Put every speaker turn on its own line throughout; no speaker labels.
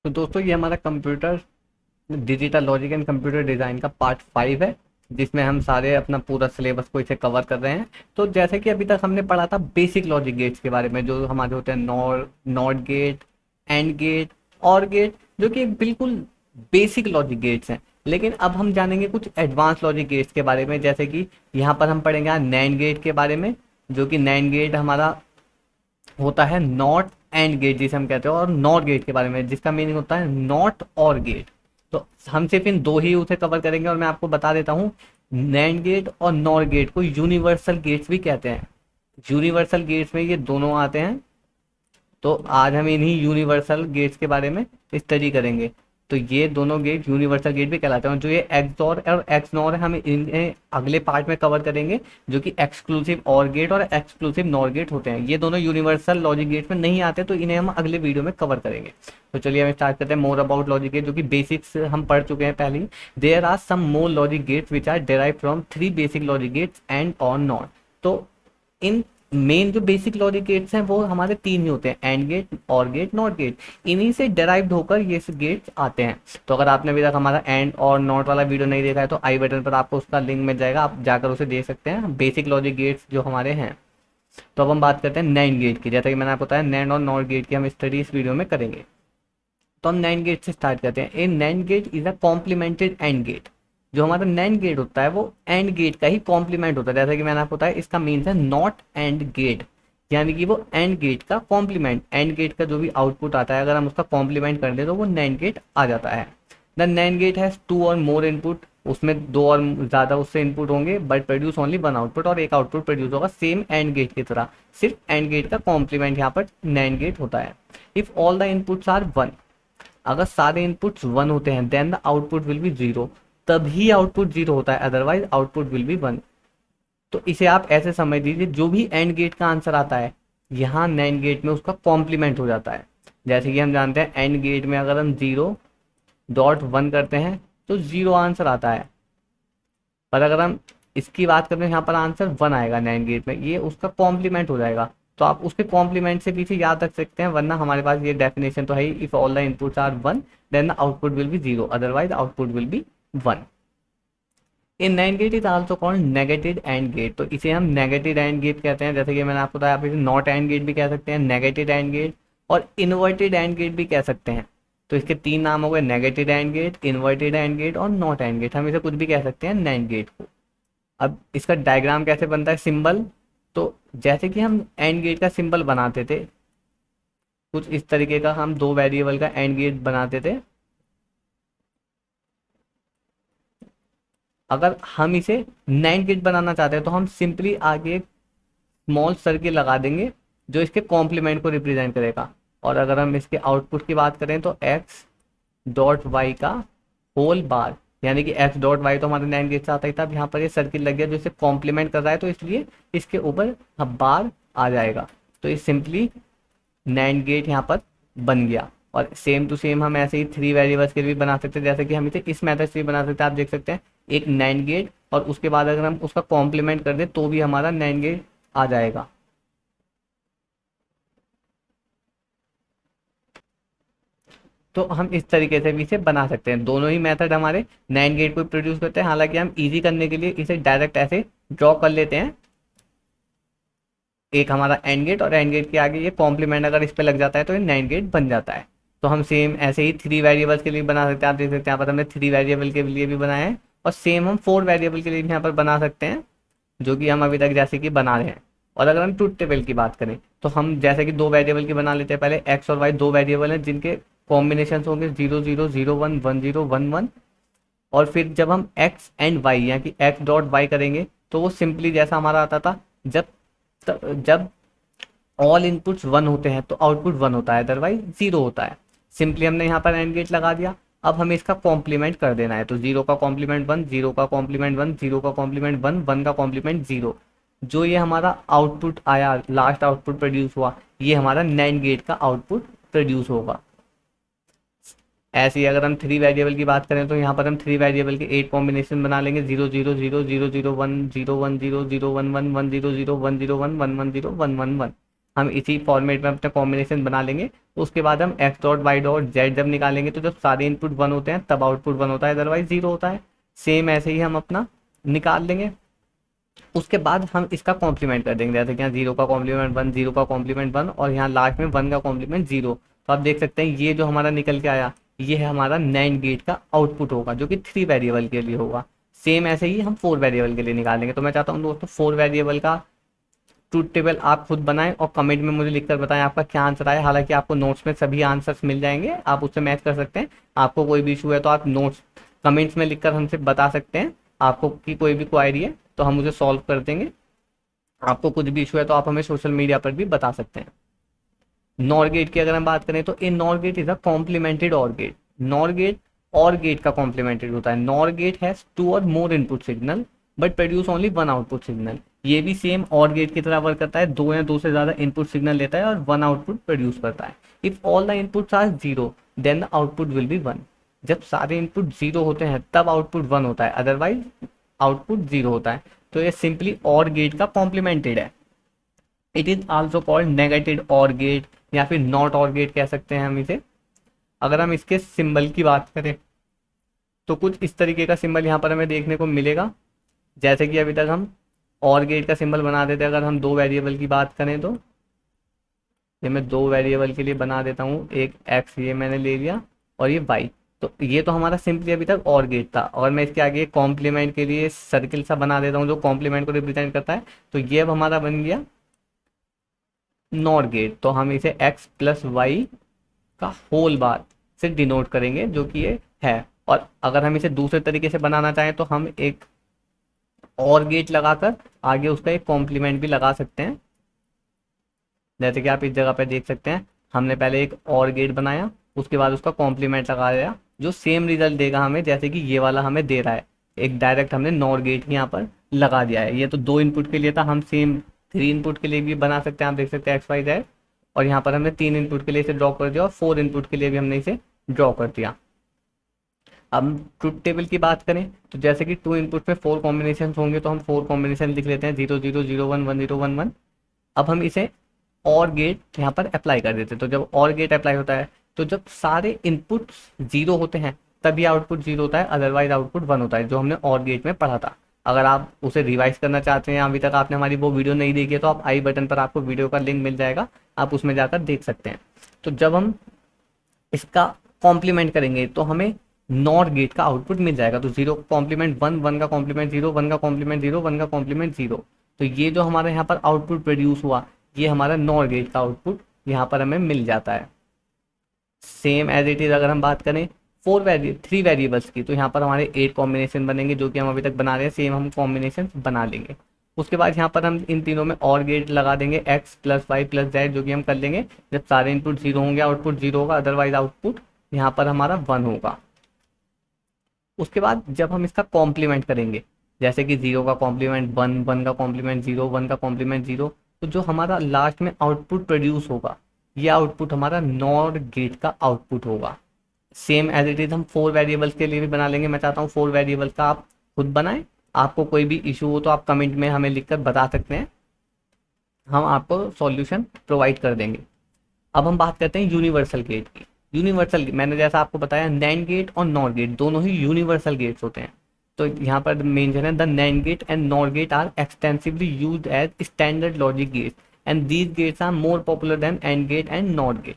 तो दोस्तों ये हमारा computer digital logic and computer design का पार्ट 5 है, जिसमें हम सारे अपना पूरा सिलेबस को इसे कवर कर रहे हैं। तो जैसे कि अभी तक हमने पढ़ा था बेसिक लॉजिक गेट्स के बारे में, जो हमारे होते हैं not gate, and gate, or gate, जो कि बिल्कुल बेसिक लॉजिक गेट्स हैं। लेकिन अब हम जानेंगे कुछ एडवांस लॉजिक गेट्स के बारे में, जैसे कि यहाँ पर हम पढ़ेंगे नैंड गेट के बारे में, जो कि नैंड गेट हमारा होता है नॉट एंड गेट जिसे हम कहते हैं, और नॉट गेट के बारे में जिसका मीनिंग होता है नॉट और गेट। तो हम सिर्फ इन दो ही उसे कवर करेंगे, और मैं आपको बता देता हूँ नैंड गेट और नॉट गेट को यूनिवर्सल गेट्स भी कहते हैं। यूनिवर्सल गेट्स में ये दोनों आते हैं। तो आज हम इन्हीं यूनिवर्सल गेट्स के बारे में स्टडी करेंगे। तो ये दोनों गेट यूनिवर्सल गेट भी कहलाते हैं। जो ये एक्सऑर और एक्सनॉर है, हम इन्हें अगले पार्ट में कवर करेंगे, जो कि एक्सक्लूसिव और गेट और एक्सक्लूसिव नॉर गेट होते हैं। ये दोनों यूनिवर्सल लॉजिक गेट में नहीं आते, तो इन्हें हम अगले वीडियो में कवर करेंगे। तो चलिए हम स्टार्ट करते हैं मोर अबाउट लॉजिक गेट, जो कि बेसिक्स हम पढ़ चुके हैं पहले ही। There are some more logic gates which are derive from 3 basic logic gates and or not. तो इन मेन जो बेसिक लॉजिक गेट्स हैं वो हमारे 3 ही होते हैं, and gate, or gate, not gate. इन्हीं से डेराइव्ड होकर ये गेट्स आते हैं। तो अगर आपने अभी तक हमारा एंड और नॉट वाला वीडियो नहीं देखा है, तो आई बटन पर आपको उसका लिंक मिल जाएगा, आप जाकर उसे देख सकते हैं, बेसिक लॉजिक गेट्स जो हमारे हैं। तो अब हम बात करते हैं नैंड गेट की। जैसा कि मैंने आपको बताया नैंड और नॉट गेट की हम स्टडी इस वीडियो में करेंगे। तो हम नैंड गेट से स्टार्ट करते हैं। A nand gate is a complemented and gate. जो हमारा नैंड गेट होता है वो एंड गेट का ही कॉम्प्लीमेंट होता है। जैसा कि मैंने आपको बताया, इसका मीन्स है नॉट एंड गेट, यानी कि वो एंड गेट का कॉम्प्लीमेंट। एंड गेट का जो भी आउटपुट आता है, अगर हम उसका कॉम्प्लीमेंट कर दें तो वो नैंड गेट आ जाता है। द नैंड गेट हैज 2 और मोर इनपुट। उसमें 2 और ज़्यादा उससे इनपुट होंगे, बट प्रोड्यूस ओनली 1 आउटपुट, और एक आउटपुट प्रोड्यूस होगा सेम एंड गेट की तरह। सिर्फ एंड गेट का कॉम्प्लीमेंट यहाँ पर नैंड गेट होता है। If all the inputs are 1, अगर सारे इनपुट्स 1 होते हैं, then the output will be 0, तभी आउटपुट 0 होता है, अदरवाइज आउटपुट विल बी 1। तो इसे आप ऐसे समझ लीजिए, जो भी एंड गेट का आंसर आता है, यहाँ नैंड गेट में उसका कॉम्प्लीमेंट हो जाता है। जैसे कि हम जानते हैं एंड गेट में अगर हम 0.1 करते हैं तो 0 आंसर आता है, पर अगर हम इसकी बात करें यहाँ पर आंसर 1 आएगा नैंड गेट में, ये उसका कॉम्प्लीमेंट हो जाएगा। तो आप उसके कॉम्प्लीमेंट से पीछे याद रख सकते हैं, वरना हमारे पास ये डेफिनेशन तो है ही, if all the inputs are 1 then the output will be 0, otherwise output will be 1। ये nand gate is also called negative and gate. तो इसे हम नेगेटिव एंड गेट कहते हैं। जैसे कि मैंने आपको बताया, आप इसे नॉट एंड गेट भी कह सकते हैं, नेगेटिव एंड गेट, और इन्वर्टेड एंड गेट भी कह सकते हैं। तो इसके 3 नाम हो गए, negative and gate, inverted AND gate और नॉट एंड गेट। हम इसे कुछ भी कह सकते हैं नैंड गेट को। अब इसका डायग्राम कैसे बनता है, सिंबल। तो जैसे कि हम एंड गेट का सिंबल बनाते थे, कुछ इस तरीके का हम 2 वेरिएबल का एंड गेट बनाते थे। अगर हम इसे नैंड गेट बनाना चाहते हैं, तो हम सिंपली आगे एक स्मॉल सर्किल लगा देंगे, जो इसके कॉम्प्लीमेंट को रिप्रेजेंट करेगा। और अगर हम इसके आउटपुट की बात करें, तो एक्स डॉट वाई का होल बार, यानी कि एक्स डॉट वाई तो हमारे नैंड गेट से आता ही था। अब यहाँ पर ये सर्किल लग गया जो इसे कॉम्प्लीमेंट कर रहा है, तो इसलिए इसके ऊपर बार आ जाएगा। तो ये सिंपली नैंड गेट यहाँ पर बन गया। और सेम टू सेम हम ऐसे ही 3 वेरिएबल्स के लिए भी बना सकते हैं। जैसे कि हम इसे इस मेथड से भी बना सकते हैं। आप देख सकते हैं एक नैंड गेट, और उसके बाद अगर हम उसका कॉम्प्लीमेंट कर दें तो भी हमारा नैंड गेट आ जाएगा। तो हम इस तरीके से भी इसे बना सकते हैं। दोनों ही मेथड हमारे नैंड गेट को प्रोड्यूस करते हैं। हालांकि हम इजी करने के लिए इसे डायरेक्ट ऐसे ड्रॉ कर लेते हैं, एक हमारा एंड गेट, और एंड गेट के आगे ये कॉम्प्लीमेंट अगर इस पे लग जाता है तो ये नैंड गेट बन जाता है। तो हम सेम ऐसे ही 3 वेरिएबल्स के लिए बना सकते हैं। आप देख सकते हैं यहाँ पर हमने 3 वेरिएबल के लिए भी बनाया है, और सेम हम 4 वेरिएबल के लिए भी यहाँ पर बना सकते हैं, जो कि हम अभी तक जैसे कि बना रहे हैं। और अगर हम ट्रुथ टेबल की बात करें, तो हम जैसे कि 2 वेरिएबल की बना लेते हैं। पहले एक्स और वाई 2 वेरिएबल हैं, जिनके कॉम्बिनेशन होंगे 0 0 0 1 1 0 1 1। और फिर जब हम एक्स एंड वाई, यानी कि एक्स डॉट वाई करेंगे, तो वो सिंपली जैसा हमारा आता था, जब जब ऑल इनपुट्स 1 होते हैं तो आउटपुट 1 होता है, अदरवाइज 0 होता है। सिंपली हमने यहाँ पर एंड गेट लगा दिया। अब हमें इसका कॉम्प्लीमेंट कर देना है, तो 0 का कॉम्प्लीमेंट 1, 0 का कॉम्प्लीमेंट 1, 0 का कॉम्प्लीमेंट 1, 1 का कॉम्प्लीमेंट 0। जो ये हमारा आउटपुट आया, लास्ट आउटपुट प्रोड्यूस हुआ, ये हमारा नैंड गेट का आउटपुट प्रोड्यूस होगा। ऐसे ही अगर हम 3 वेरिएबल की बात करें, तो यहाँ पर हम 3 वेरिएबल के 8 कॉम्बिनेशन बना लेंगे, 0 0 0 0 0 1 0 1 0 0 1 1 1 0 0 1 0 1 1 1 0 1 1 1। हम इसी फॉर्मेट में अपने कॉम्बिनेशन बना लेंगे। तो उसके बाद हम X dot Y dot Z जब निकालेंगे तो जब सारे इनपुट वन होते हैं तब आउटपुट वन होता है, अदरवाइज जीरो होता है। सेम ऐसे ही हम अपना निकाल लेंगे। उसके बाद हम इसका कॉम्प्लीमेंट कर देंगे, जैसे कि यहाँ जीरो का कॉम्प्लीमेंट वन, जीरो का कॉम्प्लीमेंट वन, और यहाँ लास्ट में वन का कॉम्प्लीमेंट जीरो। तो आप देख सकते हैं ये जो हमारा निकल के आया ये है हमारा नैंड गेट का आउटपुट होगा, जो कि 3 वेरिएबल के लिए होगा। सेम ऐसे ही हम 4 वेरिएबल के लिए निकालेंगे। तो मैं चाहता हूँ दोस्तों 4 वेरिएबल का ट्रूथ टेबल आप खुद बनाएं और कमेंट में मुझे लिखकर बताएं आपका क्या आंसर आया। हालांकि आपको नोट्स में सभी आंसर्स मिल जाएंगे, आप उससे मैच कर सकते हैं। आपको कोई भी इशू है तो आप नोट्स कमेंट्स में लिखकर हमसे बता सकते हैं। आपको की कोई भी क्वायरी है तो हम उसे सॉल्व कर देंगे। आपको कुछ भी इशू है तो आप हमें सोशल मीडिया पर भी बता सकते हैं। नॉर गेट की अगर हम बात करें तो a nor gate is a complemented or gate. Nor gate or gate का कॉम्प्लीमेंटेड होता है। Nor gate has two or more input signal but produce only one output signal. ये भी सेम और गेट की तरह वर्क करता है, दो या दो से ज्यादा इनपुट सिग्नल लेता है और वन आउटपुट प्रोड्यूस करता है। If all the inputs are zero then the output will be one. जब सारे इनपुट जीरो होते हैं तब आउटपुट वन होता है, अदरवाइज आउटपुट जीरो होता है। तो ये सिंपली और गेट का कॉम्प्लीमेंटेड है। It is also called negative और गेट या फिर नॉट और गेट कह सकते हैं हम इसे। अगर हम इसके सिंबल की बात करें तो कुछ इस तरीके का सिंबल यहाँ पर हमें देखने को मिलेगा। जैसे कि अभी तक हम और गेट का सिंबल बना देते हैं। अगर हम दो वेरिएबल की बात करें तो ये मैं दो वेरिएबल के लिए बना देता हूँ, एक एक्स ये मैंने ले लिया और ये वाई। तो ये तो हमारा सिंपली अभी तक और गेट था, और मैं इसके आगे कॉम्प्लीमेंट के लिए सर्किल सा बना देता हूँ जो कॉम्प्लीमेंट को रिप्रेजेंट करता है। तो ये अब हमारा बन गया नॉर गेट। तो हम इसे एक्स प्लस वाई का होल बार से डिनोट करेंगे जो कि ये है। और अगर हम इसे दूसरे तरीके से बनाना चाहें तो हम एक और गेट लगाकर आगे उसका एक कॉम्प्लीमेंट भी लगा सकते हैं। जैसे कि आप इस जगह पे देख सकते हैं, हमने पहले एक और गेट बनाया, उसके बाद उसका कॉम्प्लीमेंट लगाया जो सेम रिजल्ट देगा हमें, जैसे कि ये वाला हमें दे रहा है। एक डायरेक्ट हमने नॉर गेट यहाँ पर लगा दिया है। ये तो दो इनपुट के लिए था, हम सेम 3 इनपुट के लिए भी बना सकते हैं। आप देख सकते हैं एक्स वाई जेड, और यहाँ पर हमने 3 इनपुट के लिए इसे ड्रॉ कर दिया और 4 इनपुट के लिए भी हमने इसे ड्रॉ कर दिया। अब ट्रुथ टेबल की बात करें तो जैसे कि 2 इनपुट में 4 कॉम्बिनेशन होंगे तो हम 4 कॉम्बिनेशन लिख लेते हैं, 0 0 0 1 1 0 1 1। अब हम इसे और गेट यहाँ पर अप्लाई कर देते हैं। तो जब और गेट अप्लाई होता है तो जब सारे इनपुट जीरो होते हैं तभी आउटपुट जीरो होता है, अदरवाइज आउटपुट वन होता है, जो हमने और गेट में पढ़ा था। अगर आप उसे रिवाइज करना चाहते हैं, अभी तक आपने हमारी वो वीडियो नहीं देखी है तो आप आई बटन पर आपको वीडियो का लिंक मिल जाएगा, आप उसमें जाकर देख सकते हैं। तो जब हम इसका कॉम्प्लीमेंट करेंगे तो हमें नॉर गेट का आउटपुट मिल जाएगा। तो जीरो का कॉम्प्लीमेंट वन, वन का कॉम्प्लीमेंट जीरो, वन का कॉम्प्लीमेंट जीरो, वन का कॉम्प्लीमेंट जीरो। तो ये जो हमारे यहाँ पर आउटपुट प्रोड्यूस हुआ ये हमारा नॉर गेट का आउटपुट यहाँ पर हमें मिल जाता है। सेम एज इट इज अगर हम बात करें 3 वेरिएबल्स की तो यहाँ पर हमारे 8 कॉम्बिनेशन बनेंगे जो कि हम अभी तक बना रहे हैं। सेम हम कॉम्बिनेशन बना लेंगे। उसके बाद यहाँ पर हम इन तीनों में और गेट लगा देंगे X plus Y plus Z, जो कि हम कर लेंगे जब सारे इनपुट जीरो होंगे आउटपुट जीरो होगा, अदरवाइज आउटपुट यहाँ पर हमारा वन होगा। उसके बाद जब हम इसका कॉम्प्लीमेंट करेंगे, जैसे कि जीरो का कॉम्प्लीमेंट वन, वन का कॉम्प्लीमेंट जीरो, वन का कॉम्प्लीमेंट जीरो, तो जो हमारा लास्ट में आउटपुट प्रोड्यूस होगा ये आउटपुट हमारा नॉर गेट का आउटपुट होगा। सेम एज इट इज हम 4 वेरिएबल्स के लिए भी बना लेंगे। मैं चाहता हूँ 4 वेरिएबल्स का आप खुद बनाएं। आपको कोई भी इशू हो तो आप कमेंट में हमें लिखकर बता सकते हैं, हम आपको सॉल्यूशन प्रोवाइड कर देंगे। अब हम बात करते हैं यूनिवर्सल गेट की। यूनिवर्सल, मैंने जैसा आपको बताया नैंड गेट और नॉर गेट दोनों ही यूनिवर्सल गेट्स होते हैं। तो यहाँ पर मेंशन है the NAND gate and nor gate are extensively used as standard logic gates and these gates are more popular than AND gate and nor gate.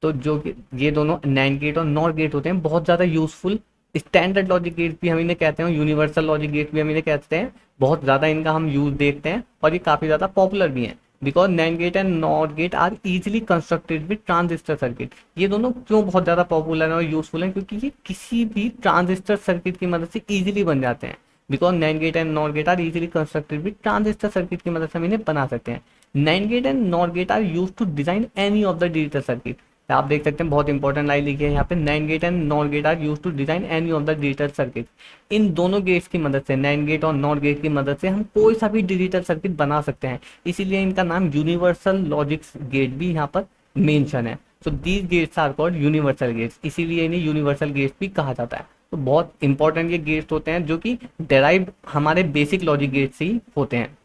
तो जो ये दोनों नैंड गेट और नॉर गेट होते हैं बहुत ज़्यादा यूजफुल, स्टैंडर्ड लॉजिक गेट भी हम इन्हें कहते हैं, यूनिवर्सल लॉजिक गेट भी हम इन्हें कहते हैं। बहुत ज़्यादा इनका हम यूज देखते हैं और ये काफ़ी ज़्यादा पॉपुलर भी हैं। Because NAND gate and nor gate are easily constructed with transistor circuit. ये दोनों क्यों बहुत ज़्यादा पॉपुलर हैं और यूजफुल हैं, क्योंकि ये किसी भी ट्रांजिस्टर सर्किट की मदद से इजीली बन जाते हैं। Because NAND gate and nor gate are easily constructed with transistor circuit की मदद से हम इन्हें बना सकते हैं। NAND gate and nor gate are use to design any of the digital circuit. आप देख सकते हैं बहुत इंपॉर्टेंट लाइन लिखी है यहाँ पे, nand gate and nor gate are use to design any of the digital circuit. इन दोनों गेट्स की मदद से, नैंड गेट और नॉर गेट की मदद से हम कोई सा भी डिजिटल सर्किट बना सकते हैं। इसीलिए इनका नाम यूनिवर्सल लॉजिक गेट भी यहाँ पर मेंशन है। So these gates are called universal gates, इसीलिए इन्हें यूनिवर्सल गेट्स भी कहा जाता है। तो बहुत इंपॉर्टेंट ये गेट्स होते हैं जो कि डेराइव हमारे बेसिक लॉजिक गेट्स ही होते हैं।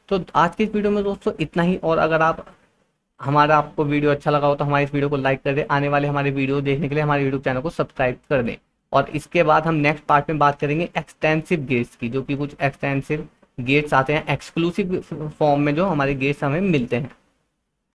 तो आज के इस वीडियो में दोस्तों इतना ही। और अगर आप हमारा आपको वीडियो अच्छा लगा हो तो हमारे इस वीडियो को लाइक कर दें। आने वाले हमारे वीडियो देखने के लिए हमारे यूट्यूब चैनल को सब्सक्राइब कर दें। और इसके बाद हम नेक्स्ट पार्ट में बात करेंगे एक्सटेंसिव गेट्स की, जो कि कुछ एक्सटेंसिव गेट्स आते हैं एक्सक्लूसिव फॉर्म में, जो हमारे गेट्स हमें मिलते हैं।